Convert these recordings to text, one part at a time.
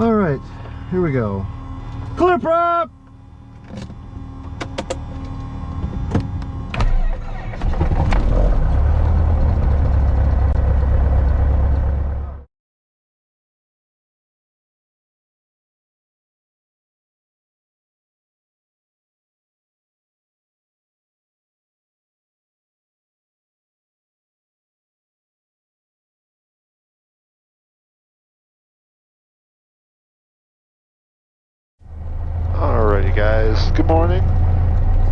All right, here we go. Clear prop! Alrighty guys, good morning.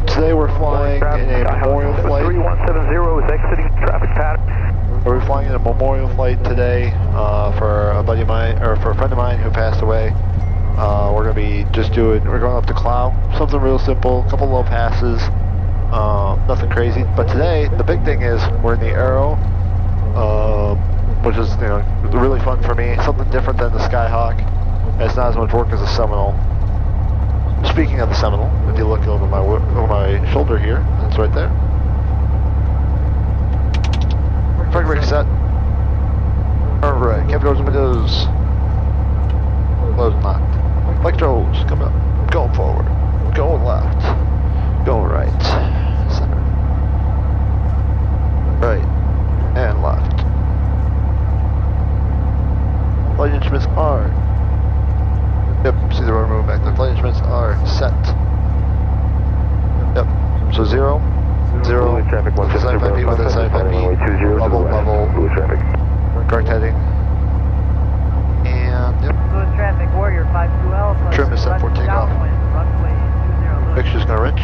Today we're flying in a memorial flight. 3170 is exiting traffic pattern. We're flying in a memorial flight today for a buddy of mine, or for a friend of mine who passed away. We're gonna be we're going up to Clow, something real simple, a couple low passes, nothing crazy. But today, the big thing is we're in the Arrow, which is really fun for me, something different than the Skyhawk. It's not as much work as a Seminole. Speaking of the Seminole, if you look over my shoulder here, it's right there. Park brake set. Alright, cabin doors and windows. Closed and locked. Electros, coming up. Going forward. Going left. Going right. Center. Right. And left. Flight instruments are. Yep, see the rotor moving back. The flight instruments are set. Yep, so 0, 0, traffic with the 75 feet, with the 75 feet, level, traffic. correct heading. And, yep, Fluid traffic, Warrior 52 Alpha. trim is set for takeoff. Runway 20 left. Fixture's gonna wrench.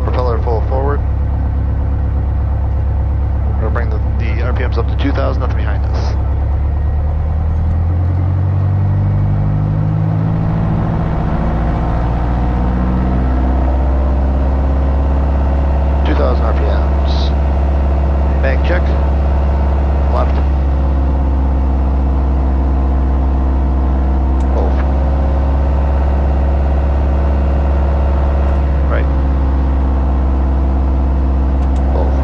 Propeller full forward. We're gonna bring the RPMs up to 2,000, nothing behind us. RPMs. Bank check. Left. Both. Right. Both.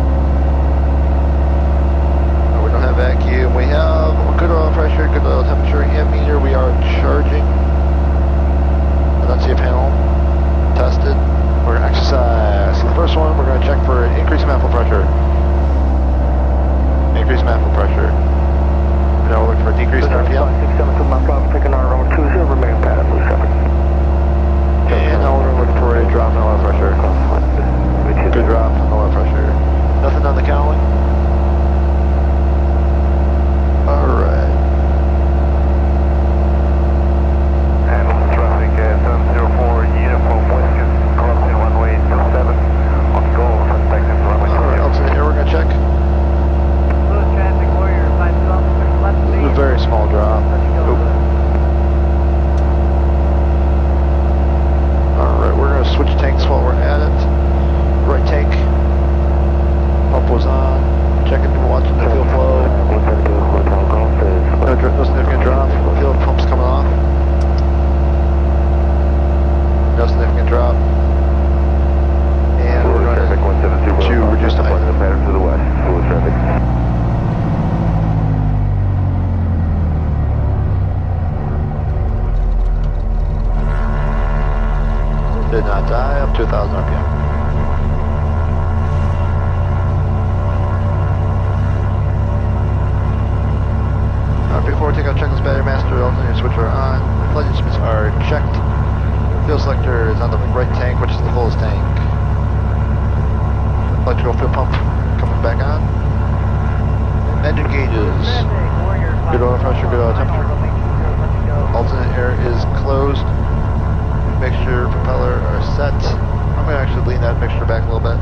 No, we don't have vacuum. We have good oil pressure, good oil temperature, ammeter. We are charging. Enunciate panel. Tested. We're going to exercise. So the first one, we're going to check for an increase in manifold pressure. Increase in manifold pressure. And now we're looking for a decrease in RPM. 672 Mach Golf, taking on runway 20, remaining pattern, loose traffic. And now we're looking for a drop in oil pressure. Good drop in oil pressure. Nothing on the cowling. Alright. And traffic 704, uniform Whiskey, crossing runway 27, on go, perspective runway 20. Alright, alternate here, we're going to check. Fluid traffic, Warrior 52 Alpha, left This is a lead. very small drop. Oop. Alright, we're going to switch tanks while we're at it. Right tank. Pump was on. Checking, watching the fuel flow. No significant drop. Fuel pump's coming off. No significant drop. And we're going to reduce the height. pattern to the west, fluid traffic. Did not die, up to 1,000 RPM. Before we take out checklist battery master, alternator switcher on. Flight instruments are checked. Fuel selector is on the right tank, which is the fullest tank. Electrical fuel pump coming back on. Engine gauges. Good oil pressure, good oil temperature. Alternate air is closed. Mixture, propeller are set. I'm going to actually lean that mixture back a little bit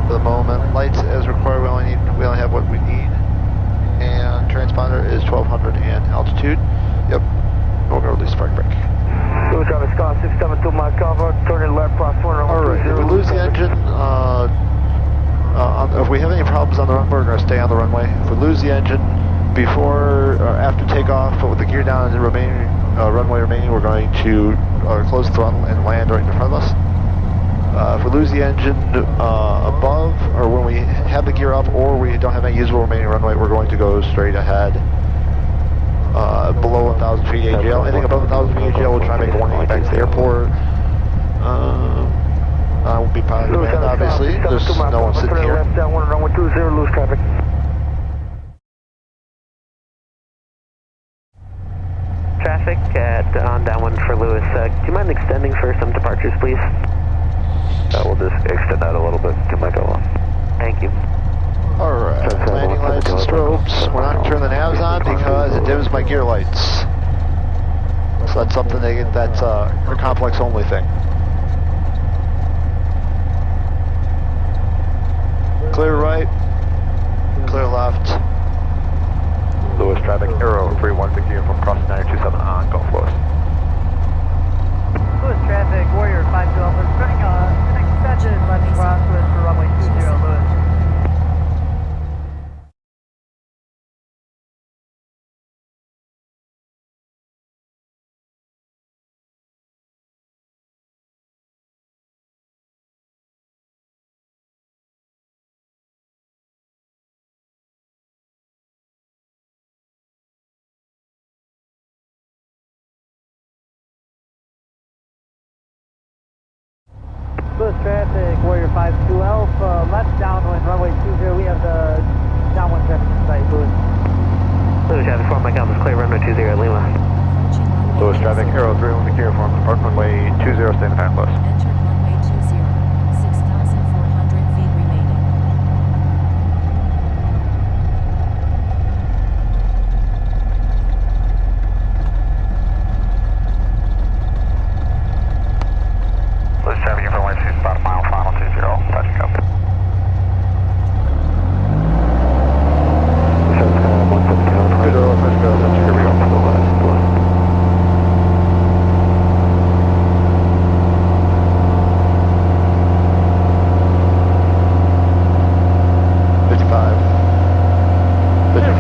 for the moment. Lights as required, we only have what we need. And transponder is 1200 and altitude. Yep. We're going to release spark brake. Fluid traffic, Scott 672 Mach Golf, turning left, cross 4. Alright, if we lose the engine, if we have any problems on the runway, we're going to stay on the runway. If we lose the engine before or after takeoff, but with the gear down and the remaining runway remaining, we're going to close the throttle and land right in front of us. If we lose the engine above, or when we have the gear up, or we don't have any usable remaining runway, we're going to go straight ahead. below 1,000 feet AGL. Anything above 1,000 feet AGL, we'll try and make a 180 back to the airport. I won't be piloting command, obviously. There's no one sitting here. Left downwind, runway 20, lose traffic. Traffic on downwind for Lewis. Do you mind extending for some departures, please? We'll just extend that a little bit to my go on. Thank you. Alright, landing lights and strobes. We're not going to turn the navs on because it dims my gear lights. So that's something that's a complex only thing. Clear right, clear left. Lewis traffic, Aero 316 from crossing 927 on Gulf Lewis. Lewis traffic, Warrior 512, we're running an extended left crosswind for runway 20, Lewis. Lewis traffic, Warrior 52 Alpha, left downwind, runway 20, we have the downwind traffic in sight, Lewis. Lewis traffic, form my compass, clear runway 20 Lima. Lewis traffic, Aero 316 from runway 20, stay in the path, Lewis. Entered runway 20, 6,400 feet remaining. Lewis traffic, from runway 20, about a mile, final 20, touching up. Good early, let's go, here we go, to the left.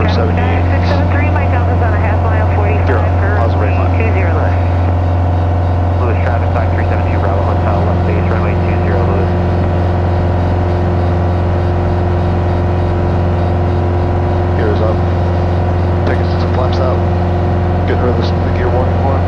673, my compass on a half mile, 45 for runway 20 Lewis. Lewis traffic, 5372 Bravo Hotel, left base, runway 20 Lewis. Gears up. Taking some flaps out. Getting rid of the gear warning horn.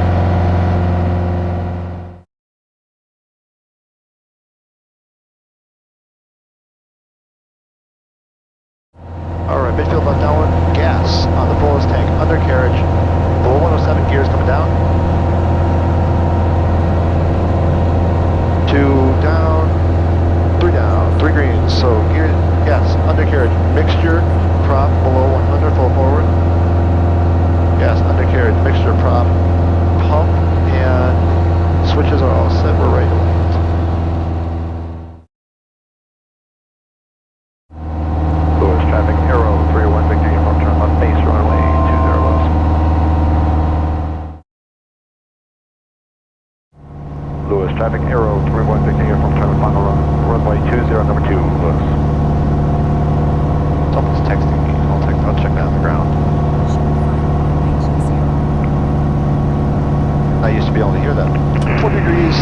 Alright, midfield left downwind, gas on the fullest tank, undercarriage, below 107, gears coming down. 2 down, 3 down, 3 greens, so gear, gas, undercarriage, mixture, prop, below 100, full forward. Gas, undercarriage, mixture, prop, pump, and switches are all set, we're ready to land. Lewis traffic, Aero 316 from turn left base, runway 20 Lewis. Lewis traffic, Aero 316 from turn final runway 20, number 2, Lewis. Someone's texting me, I'll check that on the ground. I used to be able to hear that. 4 degrees.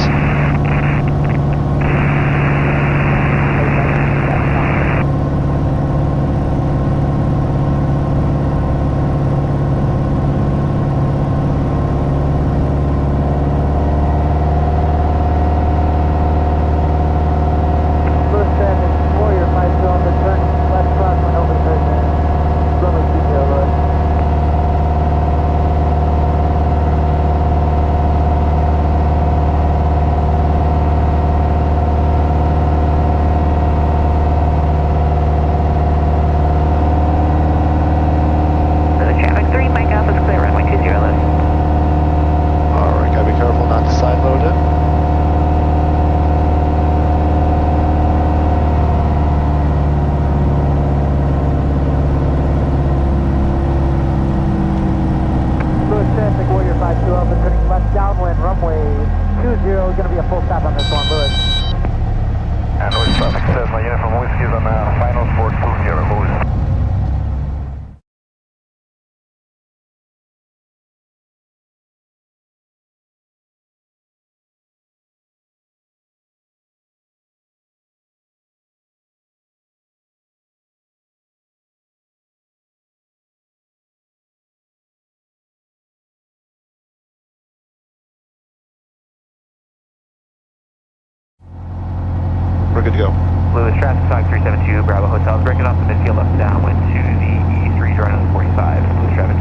good to go. Lewis, traffic flag 372, Bravo Hotel. Breaking off the midfield left downwind to the E3, joining on 45. Lewis traffic.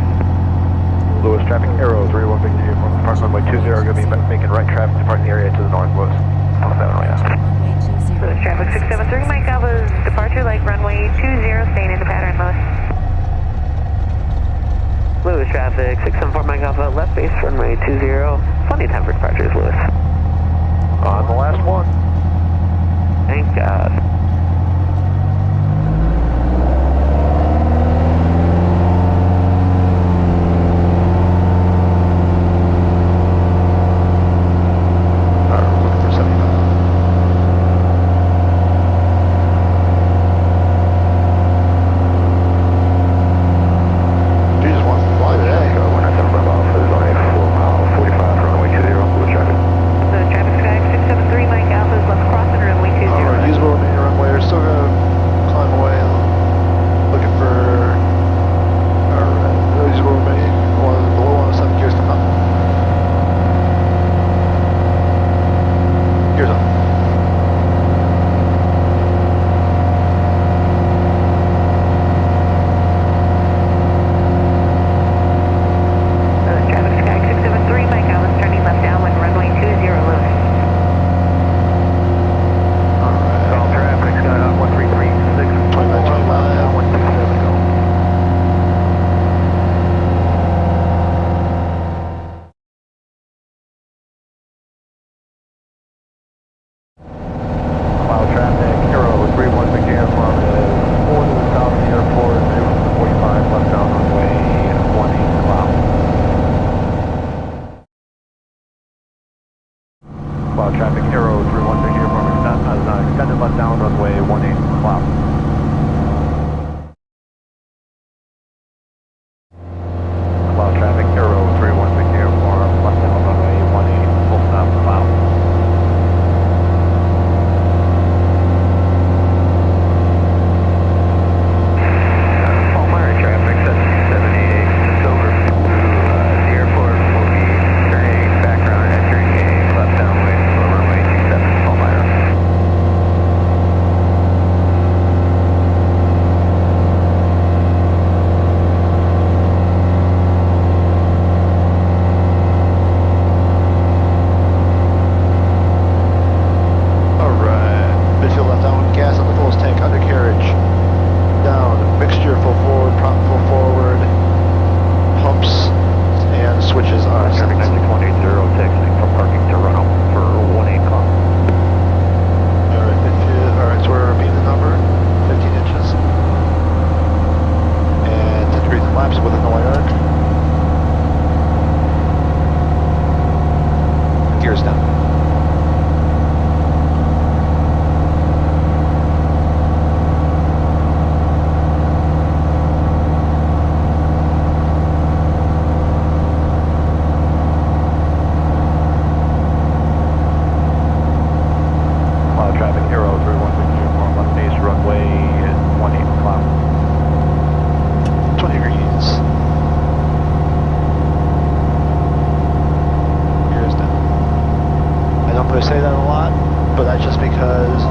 Lewis traffic, Arrow 31 Victor Uniform, depart runway 20, going to be making right traffic departing the area to the north, Lewis. Runway 20. Lewis traffic 673, Mike Alpha's departure like runway 20, staying in the pattern, Lewis. Lewis traffic 674, Mike Alpha, left base runway 20, plenty of time for departures, Lewis. On the last one. Thank God. Traffic, Arrow 31 Victor Uniform, extended left down runway 18, Cloud. Cloud traffic, Arrow 31 Victor Uniform, left down runway 18, full stop, Cloud. Traffic, that's 78 Silver through the airport. We'll be turning background, entering a left downwind for runway 27, Palmyra. Alright, midfield left downwind, gas on the close tank, undercarriage. Down, mixture full forward, prop full forward, pumps and switches are set. Traffic 96180, taxiing from parking to run up for 18 clock. Alright, midfield, alright, so we're being the number, 15 inches. And 10 degrees in laps within the white arc. Gears down. Traffic, Arrow 31 Victor Uniform, left base runway 18 cloud. 20 degrees. Gears down. I don't really say that a lot, but that's just because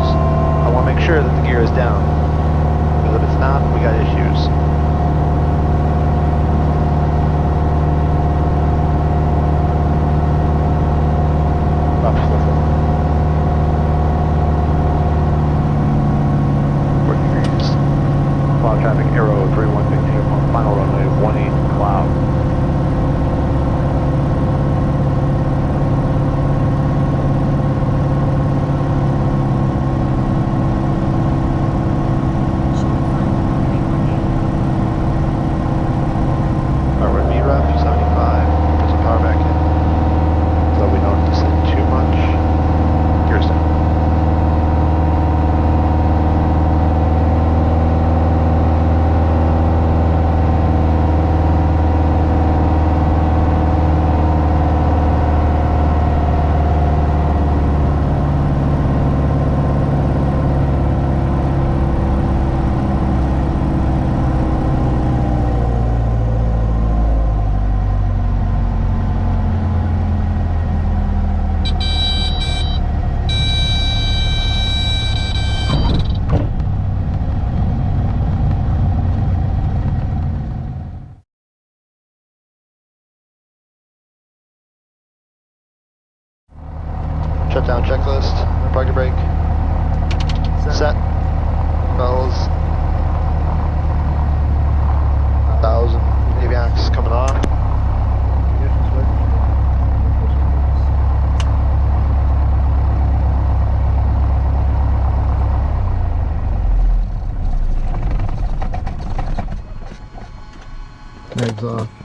I want to make sure that the gear is down. Because if it's not, we got issues. Up full forward. Cloud traffic, Arrow 31 Victor Uniform, final runway 18 Cloud. Alright, VREF 75, put some power back in. Though we don't descend too much. Gears down. down checklist. Park your brake. Set. Bells. 1,000 avionics coming off. Legs off.